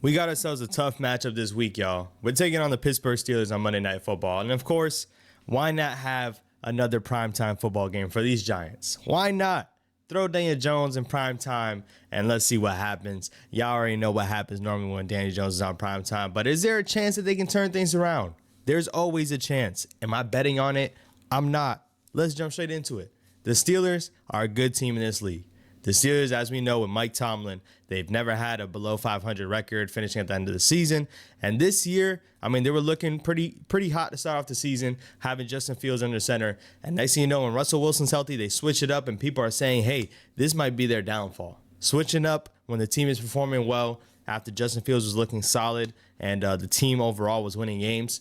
We got ourselves a tough matchup this week, y'all. We're taking on the Pittsburgh Steelers on Monday Night Football. And of course, why not have another primetime football game for these Giants? Why not? Throw Daniel Jones in primetime and let's see what happens. Y'all already know what happens normally when Daniel Jones is on primetime. But is there a chance that they can turn things around? There's always a chance. Am I betting on it? I'm not. Let's jump straight into it. The Steelers are a good team in this league. The Steelers, as we know, with Mike Tomlin, they've never had a below 500 record finishing at the end of the season. And this year, I mean, they were looking pretty hot to start off the season, having Justin Fields under center. And next thing you know, when Russell Wilson's healthy, they switch it up and people are saying, hey, this might be their downfall. Switching up when the team is performing well after Justin Fields was looking solid and the team overall was winning games.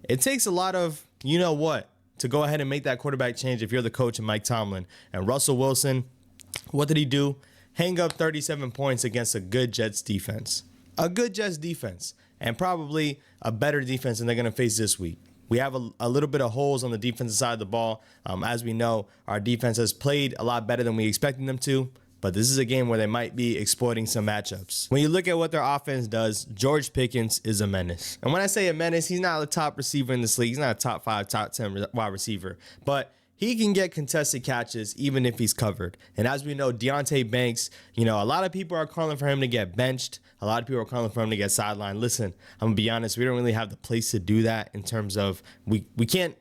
It takes a lot of, you know what, to go ahead and make that quarterback change if you're the coach of Mike Tomlin. And Russell Wilson, what did he do? Hang up 37 points against a good Jets defense. A good Jets defense, and probably a better defense than they're going to face this week. We have a little bit of holes on the defensive side of the ball. As we know, our defense has played a lot better than we expected them to, but this is a game where they might be exploiting some matchups. When you look at what their offense does, George Pickens is a menace. And when I say a menace, he's not a top receiver in this league. He's not a top 5, top 10 wide receiver, but he can get contested catches even if he's covered. And as we know, Deonte Banks, a lot of people are calling for him to get benched. A lot of people are calling for him to get sidelined. Listen, I'm going to be honest. We don't really have the place to do that in terms of we can't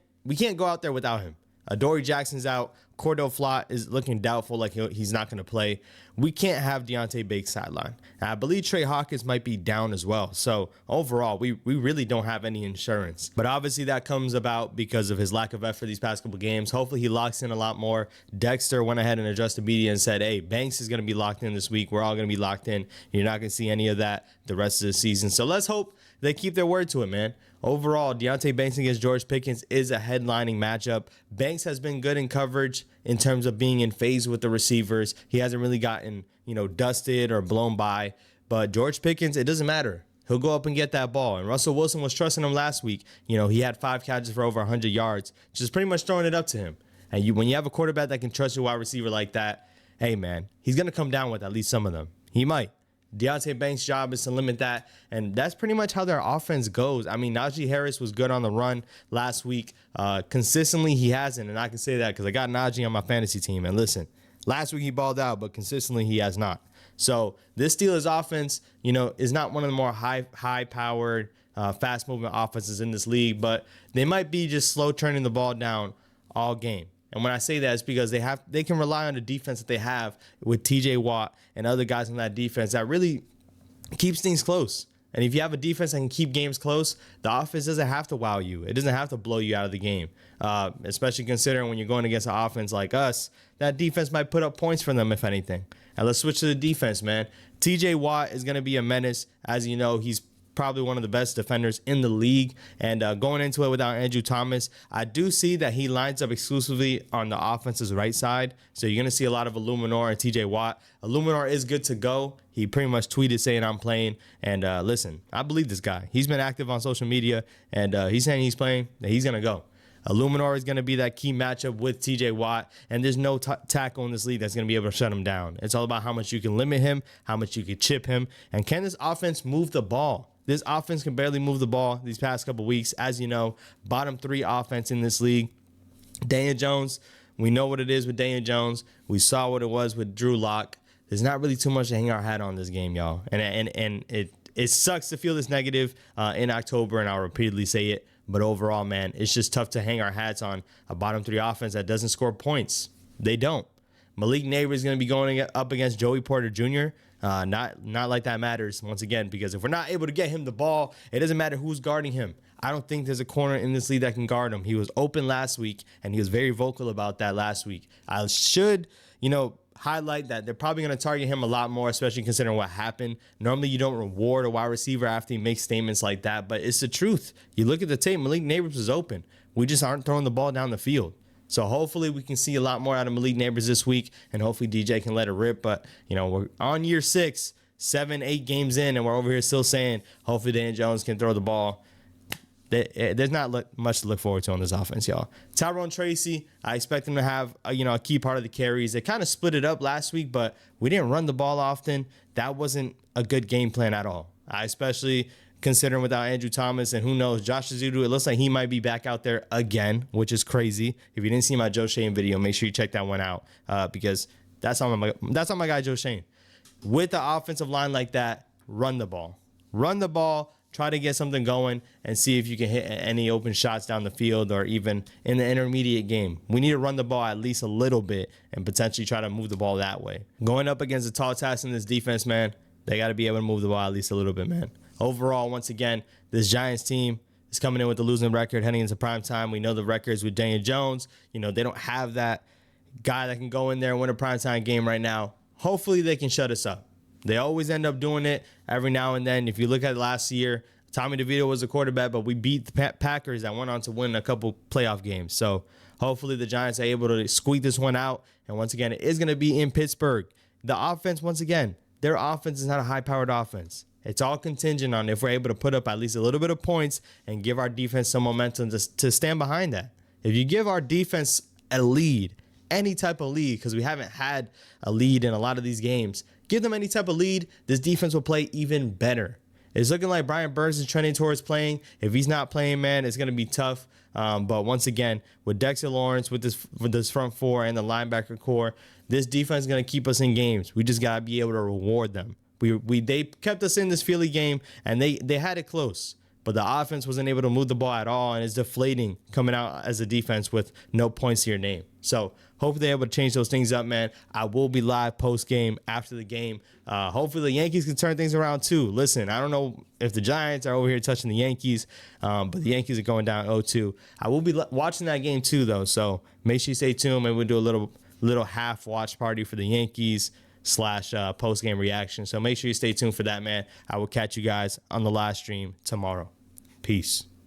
go out there without him. Adoree Jackson's out. Cordell Flott is looking doubtful, like he's not going to play. We can't have Deonte Banks sideline. I believe Trey Hawkins might be down as well. So overall, we really don't have any insurance. But obviously that comes about because of his lack of effort these past couple games. Hopefully he locks in a lot more. Dexter went ahead and addressed the media and said, hey, Banks is going to be locked in this week. We're all going to be locked in. You're not going to see any of that the rest of the season. So let's hope they keep their word to it, man. Overall, Deonte Banks against George Pickens is a headlining matchup. Banks has been good in coverage in terms of being in phase with the receivers. He hasn't really gotten, dusted or blown by. But George Pickens, it doesn't matter. He'll go up and get that ball. And Russell Wilson was trusting him last week. He had 5 catches for over 100 yards, just pretty much throwing it up to him. And when you have a quarterback that can trust your wide receiver like that, hey, man, he's going to come down with at least some of them. He might. Deonte Banks' job is to limit that, and that's pretty much how their offense goes. I mean, Najee Harris was good on the run last week. Consistently, he hasn't, and I can say that because I got Najee on my fantasy team. And listen, last week he balled out, but consistently he has not. So this Steelers offense, is not one of the more high-powered, fast-moving offenses in this league, but they might be just slow turning the ball down all game. And when I say that, it's because they can rely on the defense that they have with TJ Watt and other guys on that defense that really keeps things close. And if you have a defense that can keep games close, the offense doesn't have to wow you. It doesn't have to blow you out of the game, especially considering when you're going against an offense like us, that defense might put up points for them, if anything. And let's switch to the defense, man. TJ Watt is going to be a menace. As you know, he's probably one of the best defenders in the league, and going into it without Andrew Thomas, I do see that he lines up exclusively on the offense's right side, so you're going to see a lot of Illuminor and TJ Watt. Illuminor is good to go. He pretty much tweeted saying I'm playing, and listen, I believe this guy. He's been active on social media, and he's saying he's playing, that he's going to go. Illuminor is going to be that key matchup with TJ Watt, and there's no tackle in this league that's going to be able to shut him down. It's all about how much you can limit him, how much you can chip him, and can this offense move the ball? This offense can barely move the ball these past couple weeks. As you know, bottom 3 offense in this league. Daniel Jones, we know what it is with Daniel Jones. We saw what it was with Drew Lock. There's not really too much to hang our hat on this game, y'all. And it sucks to feel this negative in October, and I'll repeatedly say it. But overall, man, it's just tough to hang our hats on a bottom 3 offense that doesn't score points. They don't. Malik Nabers is going to be going up against Joey Porter Jr., not like that matters, once again, because if we're not able to get him the ball, it doesn't matter who's guarding him. I don't think there's a corner in this league that can guard him. He was open last week, and he was very vocal about that last week. I should, highlight that they're probably going to target him a lot more, especially considering what happened. Normally, you don't reward a wide receiver after he makes statements like that, but it's the truth. You look at the tape, Malik Nabers is open. We just aren't throwing the ball down the field. So hopefully we can see a lot more out of Malik Nabers this week, and hopefully DJ can let it rip. But, we're on year 6, 7, 8 games in, and we're over here still saying hopefully Daniel Jones can throw the ball. There's not much to look forward to on this offense, y'all. Tyrone Tracy, I expect him to have a key part of the carries. They kind of split it up last week, but we didn't run the ball often. That wasn't a good game plan at all. especially considering without Andrew Thomas and who knows, Josh Ezeudu, it looks like he might be back out there again, which is crazy. If you didn't see my Joe Shane video, make sure you check that one out because that's on my guy Joe Shane. With the offensive line like that, run the ball. Run the ball, try to get something going, and see if you can hit any open shots down the field or even in the intermediate game. We need to run the ball at least a little bit and potentially try to move the ball that way. Going up against a tall task in this defense, man, they got to be able to move the ball at least a little bit, man. Overall, once again, this Giants team is coming in with a losing record heading into prime time. We know the records with Daniel Jones. You know, they don't have that guy that can go in there and win a primetime game right now. Hopefully they can shut us up. They always end up doing it every now and then. If you look at last year, Tommy DeVito was a quarterback, but we beat the Packers that went on to win a couple playoff games. So hopefully the Giants are able to squeak this one out. And once again, it is going to be in Pittsburgh. The offense, once again, their offense is not a high-powered offense. It's all contingent on if we're able to put up at least a little bit of points and give our defense some momentum to stand behind that. If you give our defense a lead, any type of lead, because we haven't had a lead in a lot of these games, give them any type of lead, this defense will play even better. It's looking like Brian Burns is trending towards playing. If he's not playing, man, it's going to be tough. But once again, with Dexter Lawrence, with this front four and the linebacker core, this defense is going to keep us in games. We just got to be able to reward them. They kept us in this Philly game, and they had it close. But the offense wasn't able to move the ball at all, and it's deflating coming out as a defense with no points to your name. So hopefully they're able to change those things up, man. I will be live post-game after the game. Hopefully the Yankees can turn things around too. Listen, I don't know if the Giants are over here touching the Yankees, but the Yankees are going down 0-2. I will be watching that game too, though. So make sure you stay tuned, and we'll do a little half watch party for the Yankees / post-game reaction. So make sure you stay tuned for that, man. I will catch you guys on the live stream tomorrow. Peace.